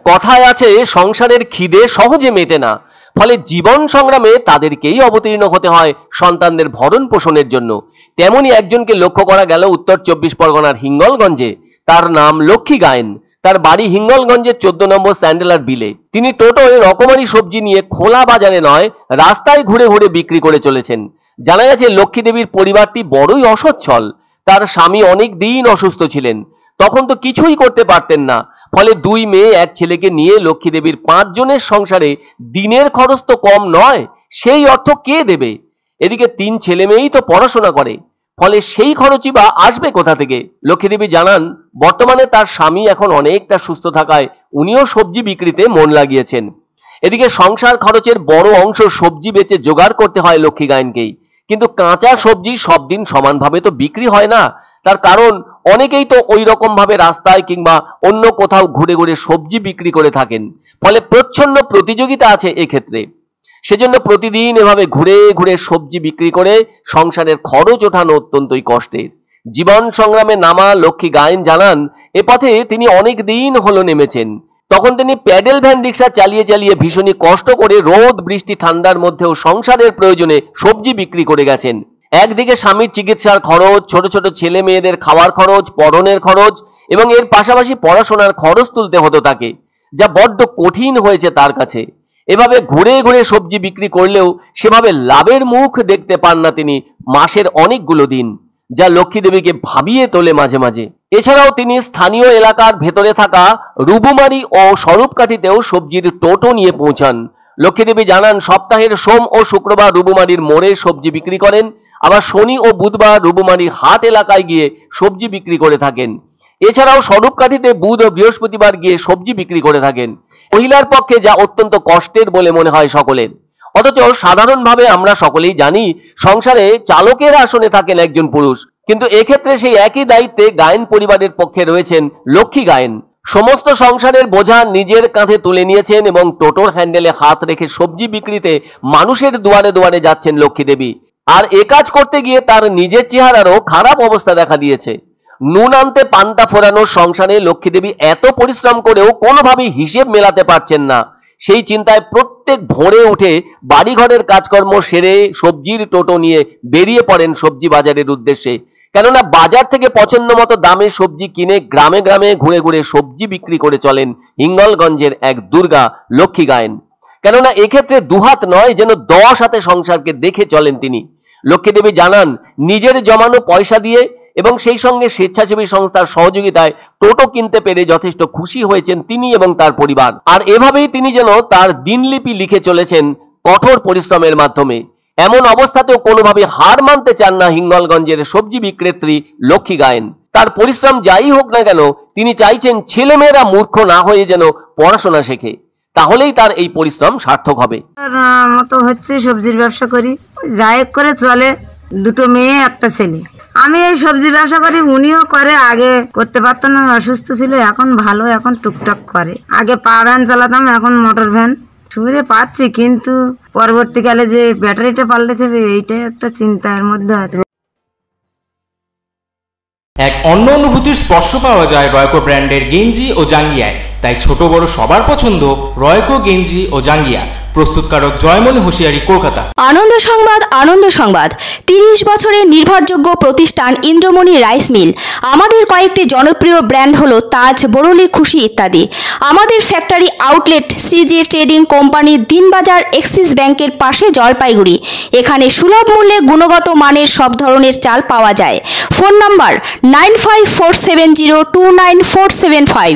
কথায় আছে সংসারের খিদে সহজে মেটে না, ফলে জীবন সংগ্রামে তাদেরকেই অবতীর্ণ হতে হয় সন্তানদের ভরণ পোষণের জন্য। তেমনি একজনকে লক্ষ্য করা গেল উত্তর 24 পরগনার হিঙ্গলগঞ্জে। তার নাম লক্ষ্মী গায়েন। তার বাড়ি হিঙ্গলগঞ্জের 14 নম্বর স্যান্ডেলার বিলে। তিনি টোটোয় রকমারি সবজি নিয়ে খোলা বাজারে নয়, রাস্তায় ঘুরে ঘুরে বিক্রি করে চলেছেন। জানা গেছে লক্ষ্মী দেবীর পরিবারটি বড়ই অসচ্ছল। তার স্বামী অনেক দিন অসুস্থ ছিলেন, তখন তো কিছুই করতে পারতেন না। ফলে 2 মেয়ে 1 ছেলেকে নিয়ে লক্ষ্মী দেবীর 5 জনের সংসারে দিনের খরচ তো কম নয়, সেই অর্থ কে দেবে? এদিকে 3 ছেলে মেয়েই তো পড়াশোনা করে, ফলে সেই খরচই বা আসবে কোথা থেকে? লক্ষ্মী দেবী জানান বর্তমানে তার স্বামী এখন অনেকটা সুস্থ থাকায় উনিও সবজি বিক্রিতে মন লাগিয়েছেন। এদিকে সংসার খরচের বড় অংশ সবজি বেচে জোগাড় করতে হয় লক্ষ্মী গায়েনকেই। কিন্তু কাঁচা সবজি সব দিন সমানভাবে তো বিক্রি হয় না। তার কারণ অনেকেই তো ওই রকম ভাবে রাস্তায় কিংবা অন্য কোথাও ঘুরে ঘুরে সবজি বিক্রি করে থাকেন, ফলে প্রচ্ছন্ন প্রতিযোগিতা আছে এক্ষেত্রে। সেজন্য প্রতিদিন এভাবে ঘুরে ঘুরে সবজি বিক্রি করে সংসারের খরচ ওঠানো অত্যন্তই কষ্টের। জীবন সংগ্রামে নামা লক্ষ্মী গায়েন জানান এ পথে তিনি অনেক দিন হলো নেমেছেন। তখন তিনি প্যাডেল ভ্যান রিক্সা চালিয়ে চালিয়ে ভীষণই কষ্ট করে রোদ বৃষ্টি ঠান্ডার মধ্যেও সংসারের প্রয়োজনে সবজি বিক্রি করে গেছেন। একদিকে স্বামীর চিকিৎসার খরচ, ছোট ছোট ছেলে মেয়েদের খাওয়ার খরচ, পড়নের খরচ এবং এর পাশাপাশি পড়াশোনার খরচ তুলতে হতো তাকে, যা বড্ড কঠিন হয়েছে তার কাছে। এভাবে ঘুরে ঘুরে সবজি বিক্রি করলেও সেভাবে লাভের মুখ দেখতে পান না তিনি মাসের অনেকগুলো দিন, যা লক্ষ্মী দেবীকে ভাবিয়ে তোলে মাঝে মাঝে। এছাড়াও তিনি স্থানীয় এলাকার ভেতরে থাকা রুবুমারি ও স্বরূপকাঠিতেও সবজির টোটো নিয়ে পৌঁছান। লক্ষ্মী দেবী জানান সপ্তাহের সোম ও শুক্রবার রুবুমারির মোড়ে সবজি বিক্রি করেন, আবার শনি ও বুধবার রুবুমারি হাট এলাকায় গিয়ে সবজি বিক্রি করে থাকেন। এছাড়াও স্বরূপকাঠিতে বুধ ও বৃহস্পতিবার গিয়ে সবজি বিক্রি করে থাকেন। মহিলার পক্ষে যা অত্যন্ত কষ্টের বলে মনে হয় সকলের। অথচ সাধারণভাবে আমরা সকলেই জানি সংসারে চালকের আসনে থাকেন একজন পুরুষ, কিন্তু এক্ষেত্রে সেই একই দায়িত্বে গায়েন পরিবারের পক্ষে রয়েছেন লক্ষ্মী গায়েন। সমস্ত সংসারের বোঝা নিজের কাঁধে তুলে নিয়েছেন এবং টোটোর হ্যান্ডেলে হাত রেখে সবজি বিক্রিতে মানুষের দুয়ারে দুয়ারে যাচ্ছেন লক্ষ্মী দেবী। আর এ কাজ করতে গিয়ে তার নিজের চেহারারও খারাপ অবস্থা দেখা দিয়েছে। নুন আনতে পান্তা ফোরানোর সংসারে লক্ষ্মী দেবী এত পরিশ্রম করেও কোনোভাবেই হিসেব মেলাতে পারছেন না। সেই চিন্তায় প্রত্যেক ভোরে উঠে বাড়িঘরের কাজকর্ম সেরে সবজির টোটো নিয়ে বেরিয়ে পড়েন সবজি বাজারের উদ্দেশ্যে। কেননা বাজার থেকে পছন্দ মতো দামে সবজি কিনে গ্রামে গ্রামে ঘুরে ঘুরে সবজি বিক্রি করে চলেন হিঙ্গলগঞ্জের এক দুর্গা লক্ষ্মী গায়েন। কেননা এক্ষেত্রে দুহাত নয়, যেন 10 হাতে সংসারকে দেখে চলেন তিনি। লক্ষ্মী দেবী জানান নিজের জমানো পয়সা দিয়ে এবং সেই সঙ্গে স্বেচ্ছাসেবী সংস্থার সহযোগিতায় টোটো কিনতে পেরে যথেষ্ট খুশি হয়েছেন তিনি এবং তার পরিবার। আর এভাবেই তিনি যেন তার দিনলিপি লিখে চলেছেন কঠোর পরিশ্রমের মাধ্যমে। এমন অবস্থাতেও কোনোভাবে হার মানতে চান না হিঙ্গলগঞ্জের সবজি বিক্রেত্রী লক্ষ্মী গায়েন। তার পরিশ্রম যাই হোক না কেন, তিনি চাইছেন ছেলেমেয়েরা মূর্খ না হয়ে যেন পড়াশোনা শেখে, তাহলেই তার এই পরিশ্রম সার্থক হবে। মতো হচ্ছে সবজির ব্যবসা করি, যাই করে চলে, 2 মেয়ে 1 ছেলে। আমি এই সবজি ব্যবসা করি, উনিও করে। আগে করতে পারতো না, অসুস্থ ছিল, এখন ভালো, এখন টুকটাক করে। আগে পা ভ্যান চালাতাম, এখন মোটর ভ্যান। সুবিধে পাচ্ছি, কিন্তু পরবর্তীকালে যে ব্যাটারিটা পাল্টে হবে এইটাই একটা চিন্তার মধ্যে আছে। এক অন্য অনুভূতির স্পর্শ পাওয়া যায় রয়কো ব্র্যান্ডের গেঞ্জি ও জাঙ্গিয়ায়। তাই ছোট বড় সবার পছন্দ রয়কো গেঞ্জি ও জাঙ্গিয়া। প্রস্তুতকারক জয়মনি হোশিয়ারি, কলকাতা। আনন্দ সংবাদ, আনন্দ সংবাদ। 30 বছরের নির্ভরযোগ্য প্রতিষ্ঠান ইন্দ্রমণি রাইস মিল। আমাদের কয়েকটি জনপ্রিয় ব্র্যান্ড হলো তাজ, বরলি, খুশি ইত্যাদি। আমাদের factory outlet CG trading company, Dinbazar, axis ব্যাংকের পাশে, জলপাইগুড়ি। এখানে সুলভ মূল্যে গুণগত মানের সব ধরনের চাল পাওয়া যায়। Phone number 9547029475।